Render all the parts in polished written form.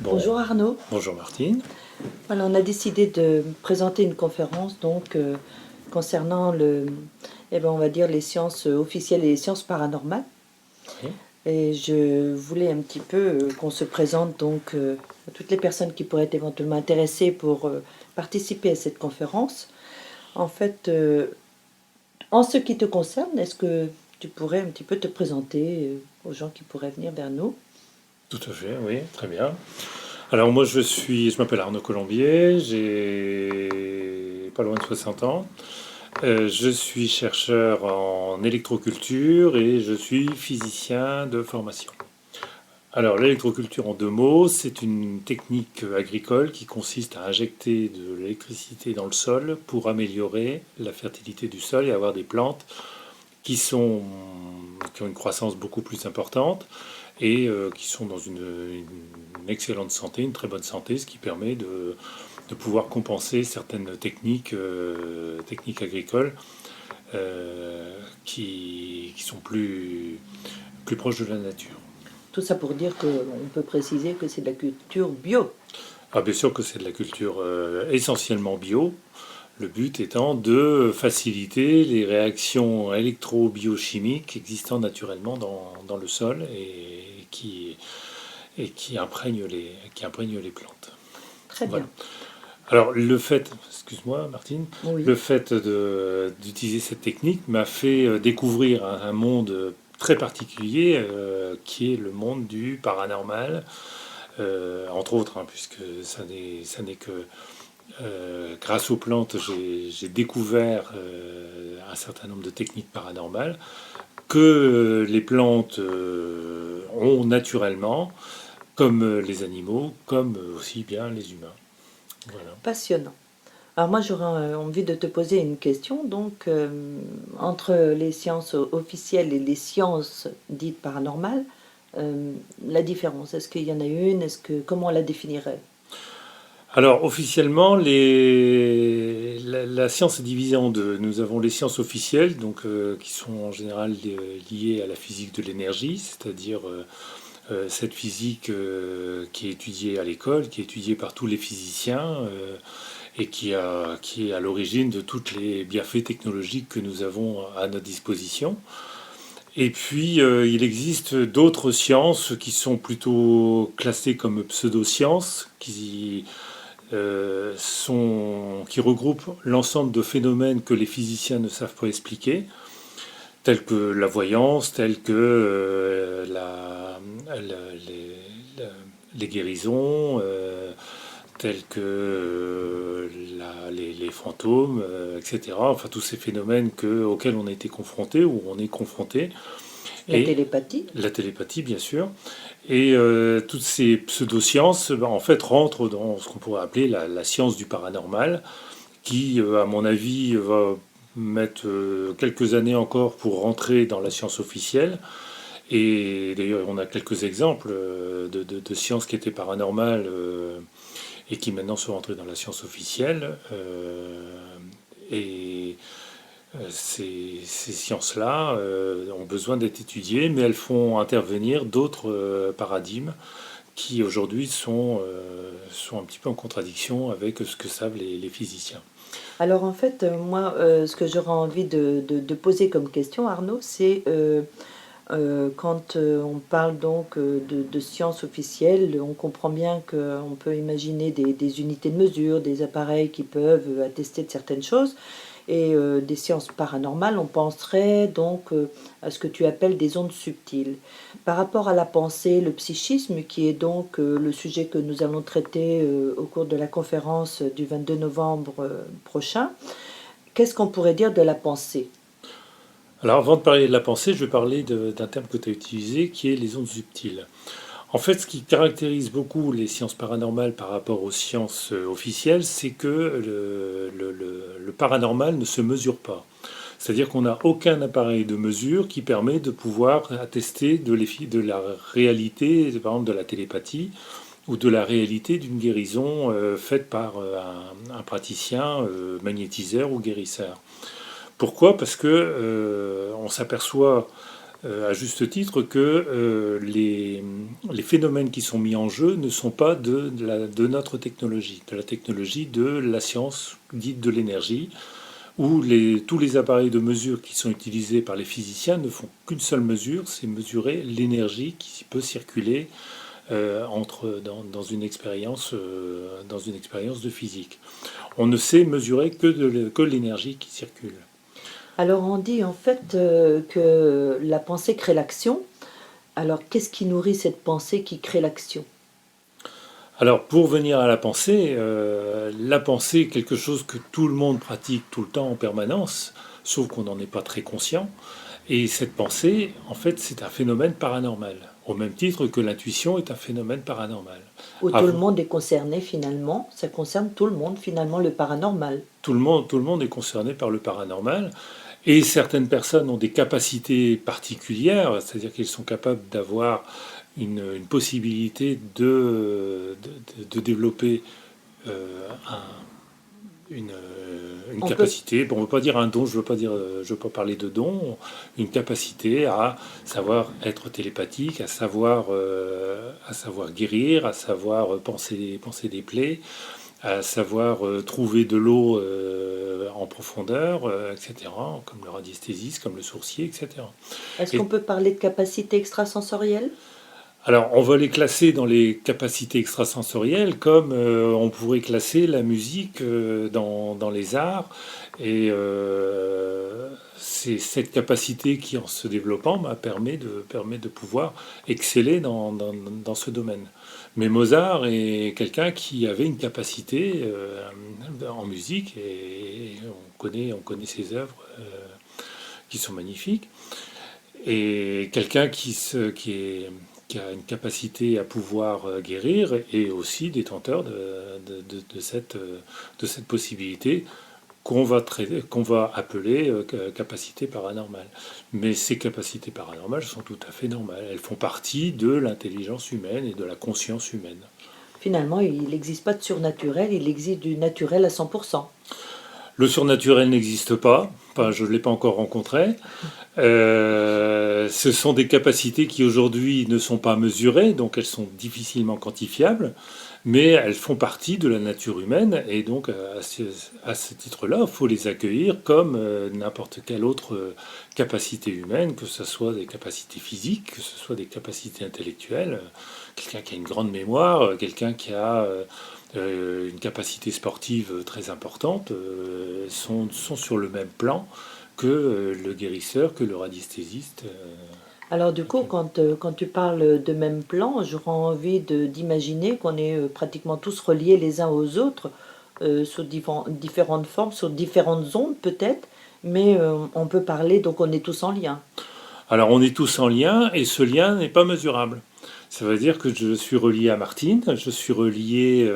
Bon, Bonjour Arnaud. bonjour Martine. Voilà, on a décidé de présenter une conférence concernant on va dire les sciences officielles et les sciences paranormales. Oui. Et je voulais un petit peu qu'on se présente à toutes les personnes qui pourraient être éventuellement intéressées pour participer à cette conférence. En fait, en ce qui te concerne, est-ce que tu pourrais un petit peu te présenter aux gens qui pourraient venir vers nous? Tout à fait, oui, très bien. Alors moi je m'appelle Arnaud Colombier, j'ai pas loin de 60 ans. Je suis chercheur en électroculture et je suis physicien de formation. Alors l'électroculture en deux mots, c'est une technique agricole qui consiste à injecter de l'électricité dans le sol pour améliorer la fertilité du sol et avoir des plantes qui sont, qui ont une croissance beaucoup plus importante et qui sont dans une excellente santé, une très bonne santé, ce qui permet de pouvoir compenser certaines techniques agricoles qui sont plus proches de la nature. Tout ça pour dire qu'on peut préciser que c'est de la culture bio. Ah, bien sûr que c'est de la culture essentiellement bio, le but étant de faciliter les réactions électro-biochimiques existant naturellement dans le sol et qui imprègnent les plantes. Très Voilà. bien. Alors le fait, excuse-moi Martine, Oui. le fait d'utiliser cette technique m'a fait découvrir un monde très particulier qui est le monde du paranormal, entre autres, hein, puisque ça n'est que grâce aux plantes, j'ai découvert un certain nombre de techniques paranormales que les plantes ont naturellement, comme les animaux, comme aussi bien les humains. Voilà. Passionnant. Alors moi j'aurais envie de te poser une question. Entre les sciences officielles et les sciences dites paranormales, la différence, est-ce qu'il y en a une? Comment on la définirait? Alors officiellement, la science est divisée en deux. Nous avons les sciences officielles, donc qui sont en général liées à la physique de l'énergie, c'est-à-dire cette physique qui est étudiée à l'école, qui est étudiée par tous les physiciens et qui est à l'origine de tous les bienfaits technologiques que nous avons à notre disposition. Et puis, il existe d'autres sciences qui sont plutôt classées comme pseudosciences, qui regroupent l'ensemble de phénomènes que les physiciens ne savent pas expliquer, tels que la voyance, tels que la- les guérisons, tels que les fantômes, etc. Enfin, tous ces phénomènes auxquels on a été confronté ou on est confronté. La Et télépathie? la télépathie, bien sûr. Et toutes ces pseudosciences, ben, en fait, rentrent dans ce qu'on pourrait appeler la science du paranormal, qui, à mon avis, va mettre quelques années encore pour rentrer dans la science officielle. Et d'ailleurs, on a quelques exemples de sciences qui étaient paranormales et qui maintenant sont rentrées dans la science officielle. Et ces sciences-là ont besoin d'être étudiées, mais elles font intervenir d'autres paradigmes qui aujourd'hui sont un petit peu en contradiction avec ce que savent les physiciens. Alors en fait, moi, ce que j'aurais envie de poser comme question, Arnaud, c'est quand on parle de sciences officielles, on comprend bien qu'on peut imaginer des unités de mesure, des appareils qui peuvent attester de certaines choses. Et des sciences paranormales, on penserait à ce que tu appelles des ondes subtiles. Par rapport à la pensée, le psychisme, qui est le sujet que nous allons traiter au cours de la conférence du 22 novembre prochain, qu'est-ce qu'on pourrait dire de la pensée? Alors avant de parler de la pensée, je vais parler d'un terme que tu as utilisé qui est les ondes subtiles. En fait, ce qui caractérise beaucoup les sciences paranormales par rapport aux sciences officielles, c'est que le paranormal ne se mesure pas. C'est-à-dire qu'on n'a aucun appareil de mesure qui permet de pouvoir attester de la réalité, par exemple de la télépathie, ou de la réalité d'une guérison faite par un praticien magnétiseur ou guérisseur. Pourquoi? Parce que on s'aperçoit à juste titre que les phénomènes qui sont mis en jeu ne sont pas de notre technologie, de la technologie de la science dite de l'énergie, où tous les appareils de mesure qui sont utilisés par les physiciens ne font qu'une seule mesure, c'est mesurer l'énergie qui peut circuler dans une expérience de physique. On ne sait mesurer que l'énergie qui circule. Alors on dit en fait que la pensée crée l'action. Alors qu'est-ce qui nourrit cette pensée qui crée l'action? Alors pour venir à la pensée est quelque chose que tout le monde pratique tout le temps en permanence, sauf qu'on n'en est pas très conscient. Et cette pensée, en fait, c'est un phénomène paranormal, au même titre que l'intuition est un phénomène paranormal. Où tout le monde est concerné finalement, ça concerne tout le monde finalement, le paranormal. Tout le monde est concerné par le paranormal. Et certaines personnes ont des capacités particulières, c'est-à-dire qu'ils sont capables d'avoir une possibilité de développer une capacité. Bon, on ne veut pas dire un don, je veux pas parler de don, une capacité à savoir être télépathique, à savoir guérir, à savoir penser des plaies, à savoir trouver de l'eau en profondeur, etc., comme le radiesthésiste, comme le sourcier, etc. Est-ce Et, qu'on peut parler de capacité extrasensorielle? alors, on va les classer dans les capacités extrasensorielles, comme on pourrait classer la musique dans les arts. Et c'est cette capacité qui, en se développant, permet de pouvoir exceller dans ce domaine. Mais Mozart est quelqu'un qui avait une capacité en musique, et on connaît ses œuvres qui sont magnifiques. Et quelqu'un qui a une capacité à pouvoir guérir et aussi détenteur de cette possibilité qu'on va appeler capacité paranormale. Mais ces capacités paranormales sont tout à fait normales. Elles font partie de l'intelligence humaine et de la conscience humaine. Finalement, il n'existe pas de surnaturel, il existe du naturel à 100%. Le surnaturel n'existe pas, enfin, je ne l'ai pas encore rencontré. Ce sont des capacités qui aujourd'hui ne sont pas mesurées, donc elles sont difficilement quantifiables, mais elles font partie de la nature humaine, et donc à ce titre-là, il faut les accueillir comme n'importe quelle autre capacité humaine, que ce soit des capacités physiques, que ce soit des capacités intellectuelles, quelqu'un qui a une grande mémoire, quelqu'un qui a une capacité sportive très importante, sont sur le même plan que le guérisseur, que le radiesthésiste. Alors du coup, quand tu parles de même plan, j'aurais envie d'imaginer qu'on est pratiquement tous reliés les uns aux autres, sous différentes formes, sur différentes ondes peut-être, mais on peut parler, donc on est tous en lien. Alors on est tous en lien, et ce lien n'est pas mesurable. Ça veut dire que je suis relié à Martine, je suis relié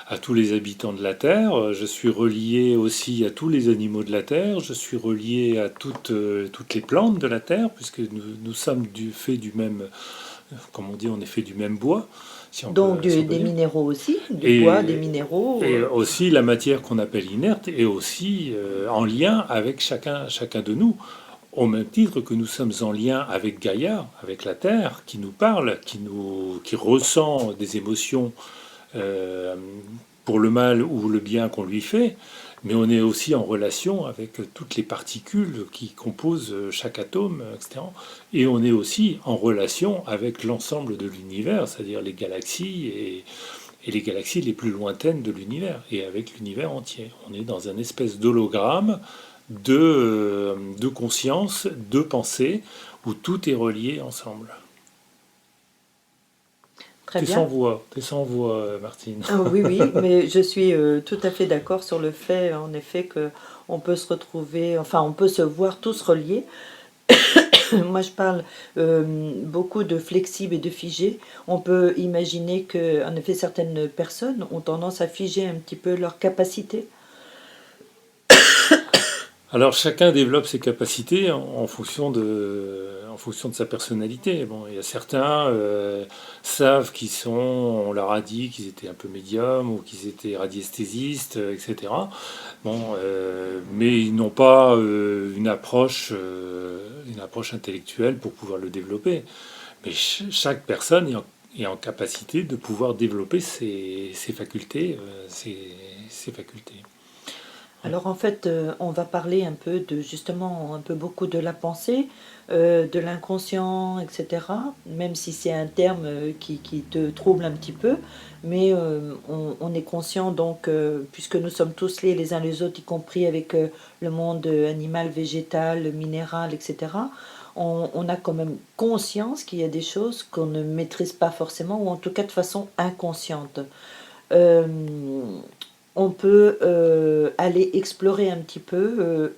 à tous les habitants de la Terre, je suis relié aussi à tous les animaux de la Terre, je suis relié à toutes les plantes de la Terre, puisque nous sommes fait du même, comme on dit, on est fait du même bois. Si on Donc peut, si on peut des dire. minéraux aussi, du bois, des minéraux. Et aussi la matière qu'on appelle inerte est aussi en lien avec chacun de nous. Au même titre que nous sommes en lien avec Gaïa, avec la Terre, qui nous parle, qui ressent des émotions euh, pour le mal ou le bien qu'on lui fait, mais on est aussi en relation avec toutes les particules qui composent chaque atome, etc. Et on est aussi en relation avec l'ensemble de l'univers, c'est-à-dire les galaxies et les galaxies les plus lointaines de l'univers, et avec l'univers entier. On est dans un espèce d'hologramme de conscience, de pensée, où tout est relié ensemble. Très T'es bien. sans voix, Martine. Ah oui, oui, mais je suis tout à fait d'accord sur le fait, en effet, que on peut se retrouver, enfin, on peut se voir tous reliés. Moi, je parle beaucoup de flexible et de figé. On peut imaginer que, en effet, certaines personnes ont tendance à figer un petit peu leur capacité. Alors chacun développe ses capacités en fonction de sa personnalité. Bon, il y a certains savent qu'ils sont, on leur a dit qu'ils étaient un peu médiums ou qu'ils étaient radiesthésistes, etc. Bon, mais ils n'ont pas une approche intellectuelle pour pouvoir le développer. Mais chaque personne est en capacité de pouvoir développer ses facultés, ses facultés. Ouais. Alors en fait, on va parler un peu de justement un peu beaucoup de la pensée, de l'inconscient, etc. Même si c'est un terme qui te trouble un petit peu, mais on est conscient donc, puisque nous sommes tous liés les uns les autres, y compris avec le monde animal, végétal, minéral, etc. On a quand même conscience qu'il y a des choses qu'on ne maîtrise pas forcément, ou en tout cas de façon inconsciente. Euh, on peut aller explorer un peu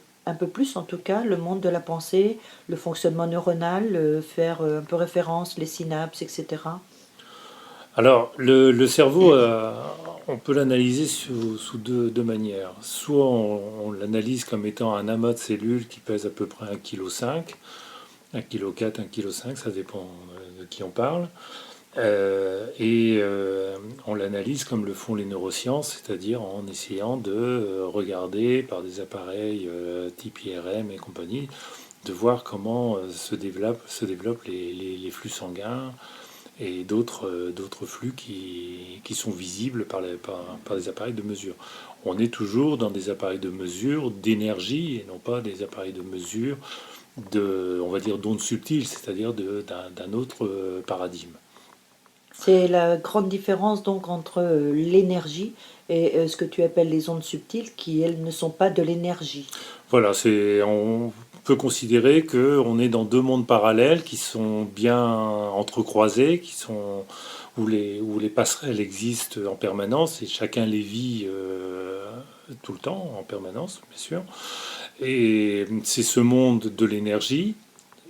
plus en tout cas, le monde de la pensée, le fonctionnement neuronal, faire un peu référence, les synapses, etc. Alors, le cerveau, on peut l'analyser sous deux manières. Soit on l'analyse comme étant un amas de cellules qui pèse à peu près 1,5 kg, 1,4 kg, 1,5 kg, ça dépend de qui on parle. On l'analyse comme le font les neurosciences, c'est-à-dire en essayant de regarder par des appareils type IRM et compagnie, de voir comment se développent les flux sanguins et d'autres flux qui sont visibles par des appareils de mesure. On est toujours dans des appareils de mesure d'énergie et non pas des appareils de mesure on va dire, d'ondes subtiles, c'est-à-dire d'un autre paradigme. C'est la grande différence donc entre l'énergie et ce que tu appelles les ondes subtiles qui, elles, ne sont pas de l'énergie. Voilà, on peut considérer qu'on est dans deux mondes parallèles qui sont bien entrecroisés, où les passerelles existent en permanence et chacun les vit tout le temps, en permanence, bien sûr. Et c'est ce monde de l'énergie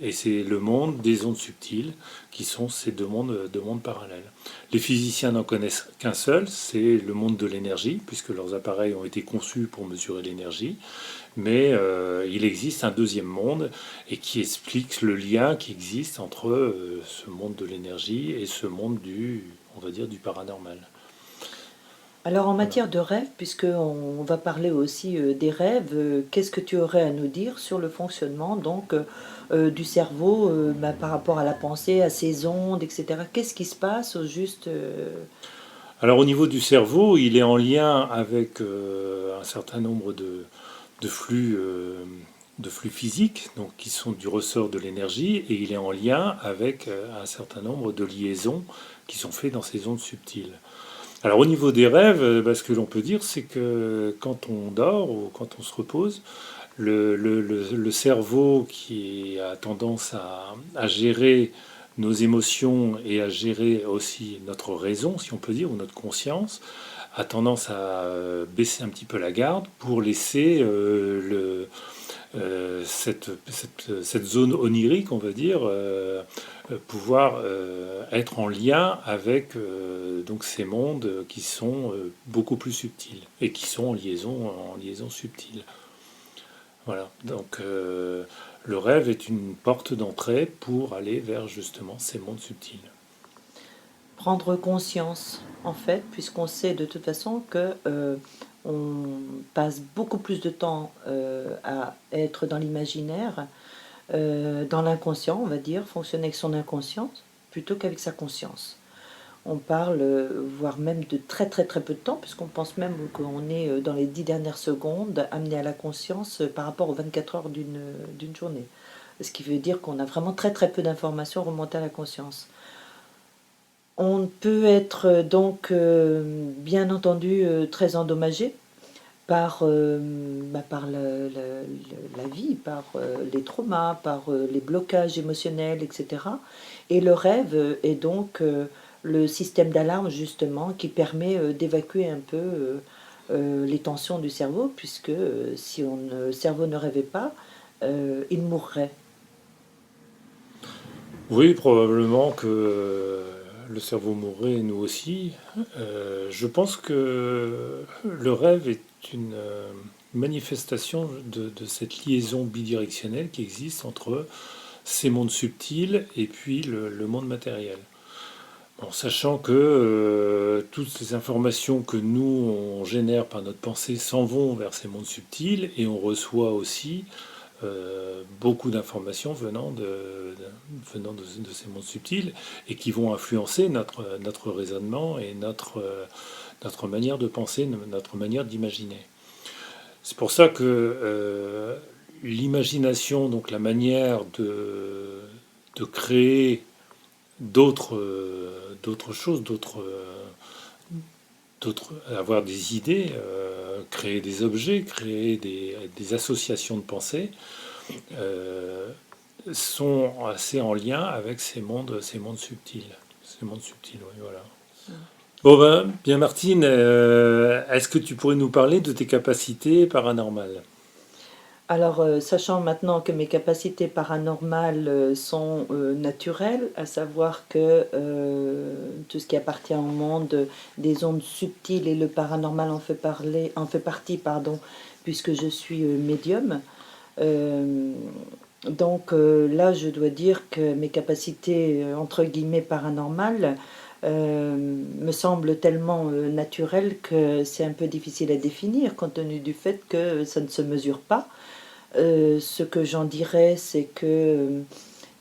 et c'est le monde des ondes subtiles qui sont ces deux mondes parallèles. Les physiciens n'en connaissent qu'un seul, c'est le monde de l'énergie, puisque leurs appareils ont été conçus pour mesurer l'énergie. Mais il existe un deuxième monde et qui explique le lien qui existe entre ce monde de l'énergie et ce monde on va dire, du paranormal. Alors en Voilà. matière de rêve, puisqu'on va parler aussi des rêves, qu'est-ce que tu aurais à nous dire sur le fonctionnement donc du cerveau par rapport à la pensée, à ses ondes, etc. Qu'est-ce qui se passe au juste Alors au niveau du cerveau, il est en lien avec un certain nombre de flux physiques, donc qui sont du ressort de l'énergie, et il est en lien avec un certain nombre de liaisons qui sont faites dans ces ondes subtiles. Alors au niveau des rêves, ce que l'on peut dire, c'est que quand on dort ou quand on se repose, le cerveau qui a tendance à gérer nos émotions et à gérer aussi notre raison, si on peut dire, ou notre conscience, a tendance à baisser un petit peu la garde pour laisser cette zone onirique, on va dire, pouvoir être en lien avec donc ces mondes qui sont beaucoup plus subtils et qui sont en liaison subtile. Voilà. Donc le rêve est une porte d'entrée pour aller vers justement ces mondes subtils. prendre conscience en fait, puisqu'on sait de toute façon que on passe beaucoup plus de temps à être dans l'imaginaire, dans l'inconscient, on va dire, fonctionner avec son inconscient plutôt qu'avec sa conscience. On parle, voire même de très très très peu de temps, puisqu'on pense même qu'on est dans les 10 dernières secondes amené à la conscience par rapport aux 24 heures d'une journée. Ce qui veut dire qu'on a vraiment très très peu d'informations remontées à la conscience. On peut être donc bien entendu très endommagé par la vie, par les traumas, par les blocages émotionnels, etc. Et le rêve est donc le système d'alarme justement qui permet d'évacuer un peu les tensions du cerveau, puisque si le cerveau ne rêvait pas, il mourrait. Oui, probablement que le cerveau mourrait, nous aussi. Je pense que le rêve est manifestation de cette liaison bidirectionnelle qui existe entre ces mondes subtils et puis le monde matériel. En sachant que toutes ces informations que nous, on génère par notre pensée s'en vont vers ces mondes subtils et on reçoit aussi beaucoup d'informations venant de ces mondes subtils et qui vont influencer notre raisonnement et notre manière de penser, notre manière d'imaginer. C'est pour ça que l'imagination, donc la manière de créer d'autres choses, avoir des idées, créer des objets, créer des associations de pensée, sont assez en lien avec ces mondes subtils. Ces mondes subtils, oui, voilà. Bon ben, bien Martine, est-ce que tu pourrais nous parler de tes capacités paranormales? Alors, sachant maintenant que mes capacités paranormales sont naturelles, à savoir que tout ce qui appartient au monde des ondes subtiles et le paranormal en fait partie, pardon, puisque je suis médium. Euh, là, je dois dire que mes capacités entre guillemets paranormales me semblent tellement naturelles que c'est un peu difficile à définir, compte tenu du fait que ça ne se mesure pas. Ce que j'en dirais, c'est que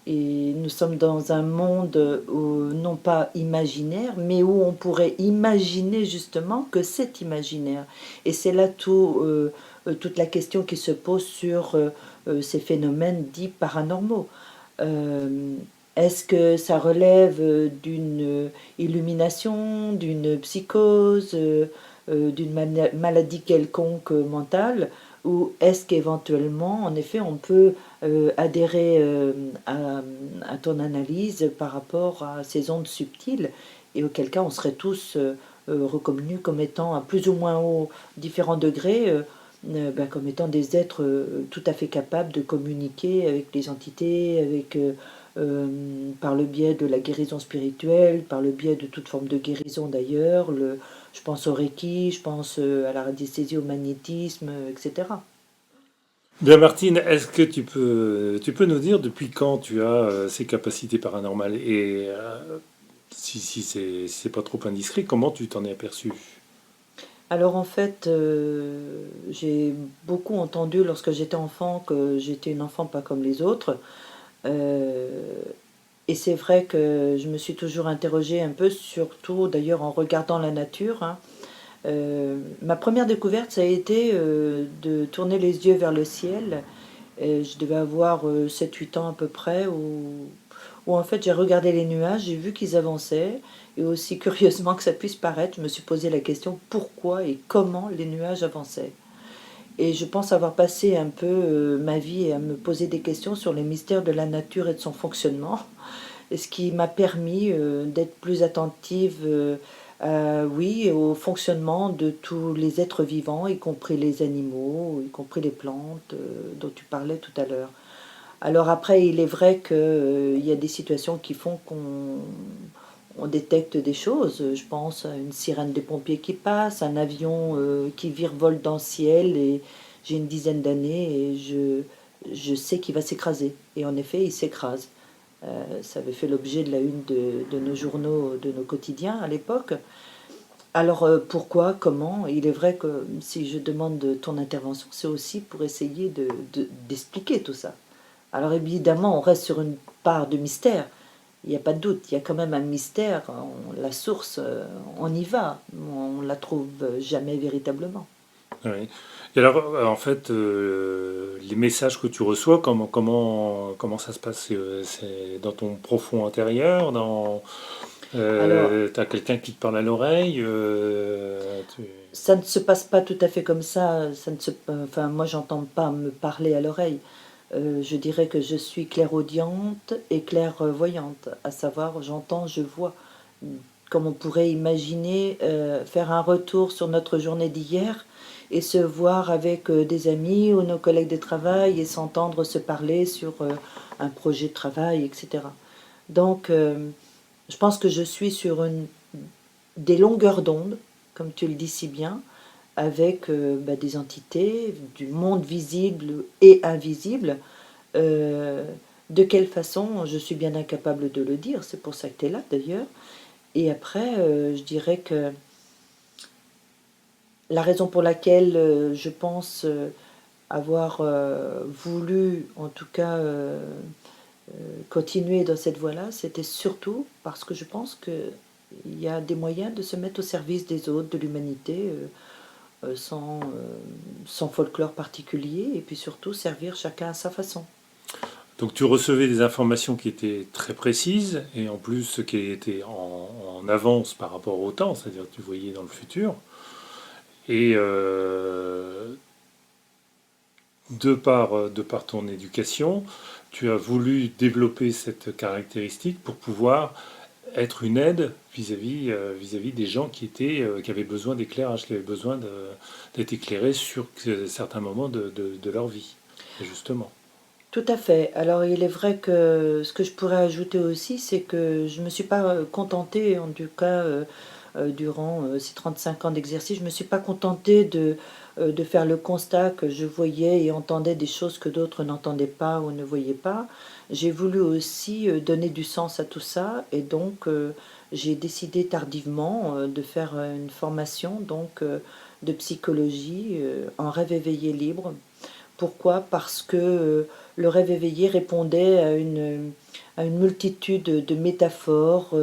et nous sommes dans un monde non pas imaginaire, mais où on pourrait imaginer justement que c'est imaginaire. Et c'est là toute la question qui se pose sur ces phénomènes dits paranormaux. Euh, Est-ce que ça relève d'une illumination, d'une psychose, d'une maladie quelconque mentale, ou est-ce qu'éventuellement, en effet, on peut adhérer à ton analyse par rapport à ces ondes subtiles, et auquel cas on serait tous reconnus comme étant à plus ou moins haut, différents degrés, comme étant des êtres tout à fait capables de communiquer avec les entités, par le biais de la guérison spirituelle, par le biais de toute forme de guérison d'ailleurs. Je pense au Reiki, je pense à la radiesthésie, au magnétisme, etc. Bien Martine, est-ce que tu peux nous dire depuis quand tu as ces capacités paranormales et si c'est pas trop indiscret, comment tu t'en es aperçu? Alors en fait, j'ai beaucoup entendu lorsque j'étais enfant que j'étais une enfant pas comme les autres. Euh, et c'est vrai que je me suis toujours interrogée un peu, surtout d'ailleurs en regardant la nature, hein. Ma première découverte, ça a été de tourner les yeux vers le ciel. Je devais avoir 7-8 ans à peu près, où en fait j'ai regardé les nuages, j'ai vu qu'ils avançaient, et aussi curieusement que ça puisse paraître, je me suis posé la question pourquoi et comment les nuages avançaient. Et je pense avoir passé un peu ma vie à me poser des questions sur les mystères de la nature et de son fonctionnement, et ce qui m'a permis d'être plus attentive, oui, au fonctionnement de tous les êtres vivants, y compris les animaux, y compris les plantes dont tu parlais tout à l'heure. Alors après, il est vrai qu'il y a des situations qui font qu'on détecte des choses. Je pense à une sirène des pompiers qui passe, un avion qui virevolte dans le ciel, et j'ai une dizaine d'années et je sais qu'il va s'écraser. Et en effet, il s'écrase. Ça avait fait l'objet de la une de nos journaux, de nos quotidiens à l'époque. Alors pourquoi, comment? Il est vrai que si je demande ton intervention, c'est aussi pour essayer d'expliquer tout ça. Alors évidemment, on reste sur une part de mystère. Il n'y a pas de doute, il y a quand même un mystère. La source, on y va. On la trouve jamais véritablement. Oui. Et alors, en fait, les messages que tu reçois, comment ça se passe? C'est dans ton profond intérieur, Alors, t'as quelqu'un qui te parle à l'oreille, ça ne se passe pas tout à fait comme ça. Enfin, moi, j'entends pas me parler à l'oreille. Je dirais que je suis clairaudiente et clairvoyante, à savoir j'entends, je vois. Comme on pourrait imaginer faire un retour sur notre journée d'hier et se voir avec des amis ou nos collègues de travail et s'entendre se parler sur un projet de travail, etc. Donc, je pense que je suis sur des longueurs d'onde, comme tu le dis si bien, avec des entités du monde visible et invisible. Euh, de quelle façon, je suis bien incapable de le dire, c'est pour ça que tu es là d'ailleurs. Et après, je dirais que la raison pour laquelle je pense avoir voulu, en tout cas, continuer dans cette voie-là, c'était surtout parce que je pense qu'il y a des moyens de se mettre au service des autres, de l'humanité, sans folklore particulier, et puis surtout servir chacun à sa façon. Donc tu recevais des informations qui étaient très précises et en plus qui étaient en avance par rapport au temps, c'est-à-dire que tu voyais dans le futur. Et de par ton éducation, tu as voulu développer cette caractéristique pour pouvoir être une aide vis-à-vis des gens qui avaient besoin d'éclairage, qui avaient besoin d'être éclairés sur certains moments de leur vie, justement. Tout à fait. Alors il est vrai que ce que je pourrais ajouter aussi, c'est que je ne me suis pas contentée, en tout cas durant ces 35 ans d'exercice, je ne me suis pas contentée de faire le constat que je voyais et entendais des choses que d'autres n'entendaient pas ou ne voyaient pas. J'ai voulu aussi donner du sens à tout ça et donc j'ai décidé tardivement de faire une formation de psychologie en rêve éveillé libre. Pourquoi? Parce que le rêve éveillé répondait à une multitude de métaphores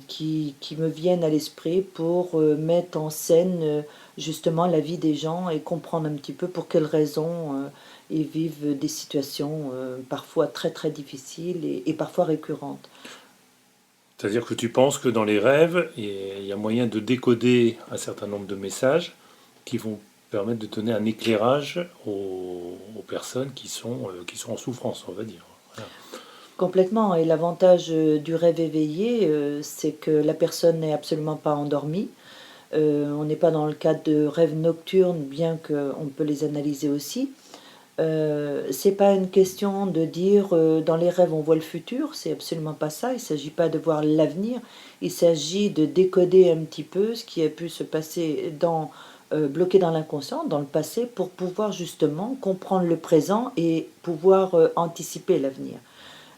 qui me viennent à l'esprit pour mettre en scène justement la vie des gens et comprendre un petit peu pour quelles raisons ils vivent des situations parfois très très difficiles et parfois récurrentes. C'est-à-dire que tu penses que dans les rêves, il y a moyen de décoder un certain nombre de messages qui vont permettre de donner un éclairage aux personnes qui sont en souffrance, on va dire. Voilà. Complètement. Et l'avantage du rêve éveillé, c'est que la personne n'est absolument pas endormie. On n'est pas dans le cadre de rêves nocturnes, bien qu'on peut les analyser aussi. C'est pas une question de dire dans les rêves on voit le futur, c'est absolument pas ça. Il s'agit pas de voir l'avenir, il s'agit de décoder un petit peu ce qui a pu se passer bloqué dans l'inconscient, dans le passé, pour pouvoir justement comprendre le présent et pouvoir anticiper l'avenir.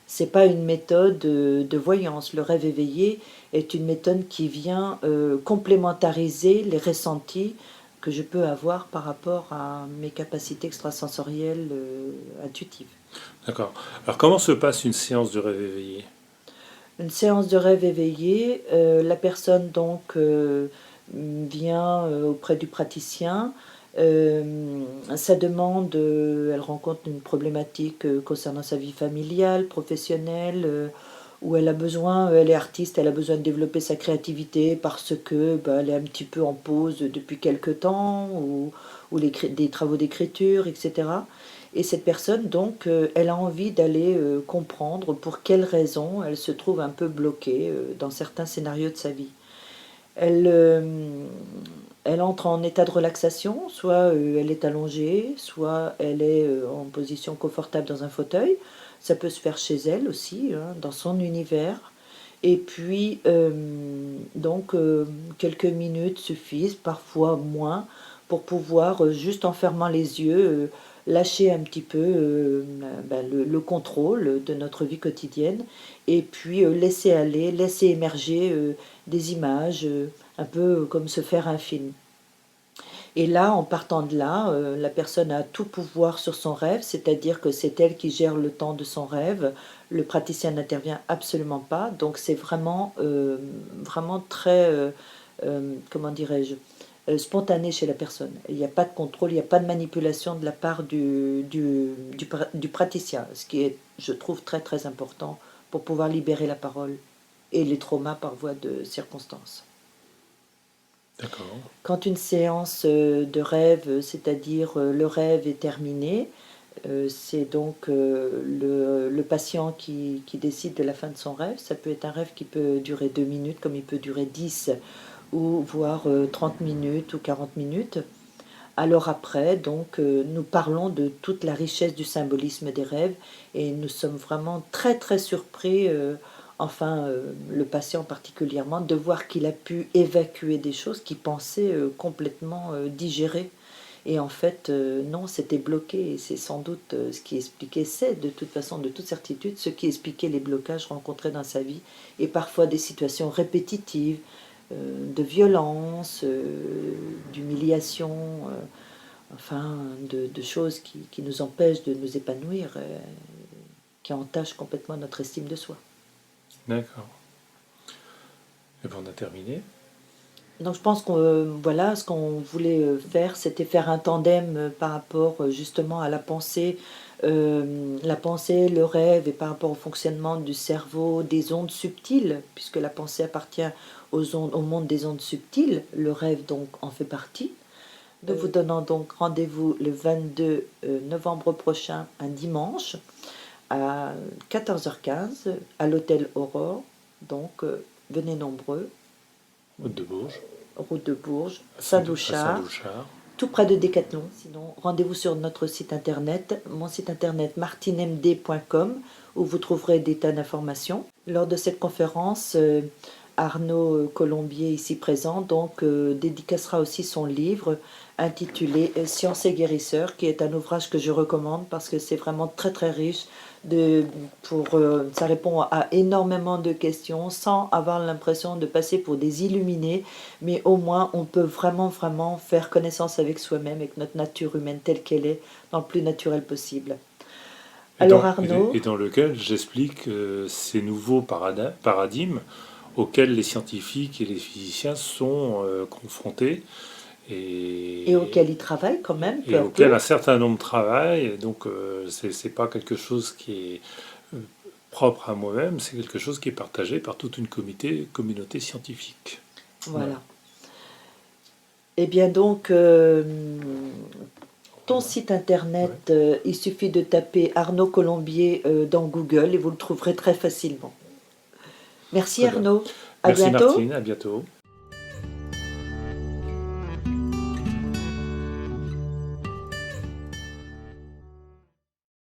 C'est pas une méthode de voyance. Le rêve éveillé est une méthode qui vient complémentariser les ressentis que je peux avoir par rapport à mes capacités extrasensorielles intuitives. D'accord. Alors comment se passe une séance de rêve éveillé? Une séance de rêve éveillé, la personne donc vient auprès du praticien. Sa demande, elle rencontre une problématique concernant sa vie familiale, professionnelle, où elle a besoin, elle est artiste, elle a besoin de développer sa créativité parce que elle est un petit peu en pause depuis quelque temps, ou des travaux d'écriture, etc. Et cette personne, donc, elle a envie d'aller comprendre pour quelles raisons elle se trouve un peu bloquée dans certains scénarios de sa vie. Elle, elle entre en état de relaxation, soit elle est allongée, soit elle est en position confortable dans un fauteuil. Ça peut se faire chez elle aussi, hein, dans son univers. Et puis, quelques minutes suffisent, parfois moins, pour pouvoir, juste en fermant les yeux, lâcher un petit peu le contrôle de notre vie quotidienne et puis laisser aller, laisser émerger des images, un peu comme se faire un film. Et là, en partant de là, la personne a tout pouvoir sur son rêve, c'est-à-dire que c'est elle qui gère le temps de son rêve. Le praticien n'intervient absolument pas, donc c'est vraiment très, comment dirais-je, spontané chez la personne. Il n'y a pas de contrôle, il n'y a pas de manipulation de la part du praticien, ce qui est, je trouve, très très important pour pouvoir libérer la parole et les traumas par voie de circonstances. D'accord. Quand une séance de rêve, c'est-à-dire le rêve est terminé, c'est donc le patient qui décide de la fin de son rêve. Ça peut être un rêve qui peut durer 2 minutes, comme il peut durer 10 ou voire 30 minutes ou 40 minutes. Alors après, donc, nous parlons de toute la richesse du symbolisme des rêves et nous sommes vraiment très très surpris enfin le patient particulièrement, de voir qu'il a pu évacuer des choses qu'il pensait complètement digérées. Et en fait, non, c'était bloqué. Et c'est sans doute ce qui expliquait, c'est de toute façon, de toute certitude, ce qui expliquait les blocages rencontrés dans sa vie. Et parfois des situations répétitives, de violence, d'humiliation, enfin, de choses qui nous empêchent de nous épanouir, qui entachent complètement notre estime de soi. D'accord. Et bien, on a terminé. Donc je pense que voilà, ce qu'on voulait faire, c'était faire un tandem par rapport justement à la pensée, le rêve, et par rapport au fonctionnement du cerveau, des ondes subtiles, puisque la pensée appartient au monde des ondes subtiles, le rêve donc en fait partie. Nous vous donnons donc rendez-vous le 22 novembre prochain, un dimanche, à 14h15, à l'hôtel Aurore. Donc venez nombreux. Route de Bourges. Route de Bourges, À Saint-Douchard, Saint-Douchard. tout près de Décathlon. Sinon, rendez-vous sur notre site internet, mon site internet martinemd.com, où vous trouverez des tas d'informations. Lors de cette conférence, Arnaud Colombier, ici présent, donc dédicacera aussi son livre intitulé Science et guérisseur, qui est un ouvrage que je recommande parce que c'est vraiment très très riche. Ça répond à énormément de questions sans avoir l'impression de passer pour des illuminés, mais au moins on peut vraiment vraiment faire connaissance avec soi-même, avec notre nature humaine telle qu'elle est, dans le plus naturel possible. Alors Arnaud, et dans lequel j'explique ces nouveaux paradigmes auxquels les scientifiques et les physiciens sont confrontés et auquel il travaille quand même peu et à auxquels peu. un certain nombre travaillent. Et donc, c'est pas quelque chose qui est propre à moi-même, c'est quelque chose qui est partagé par toute une communauté scientifique. Voilà. Et bien donc, ton site internet, il suffit de taper Arnaud Colombier dans Google et vous le trouverez très facilement. Merci Très bien. Arnaud, à Merci bientôt. Martine, à bientôt.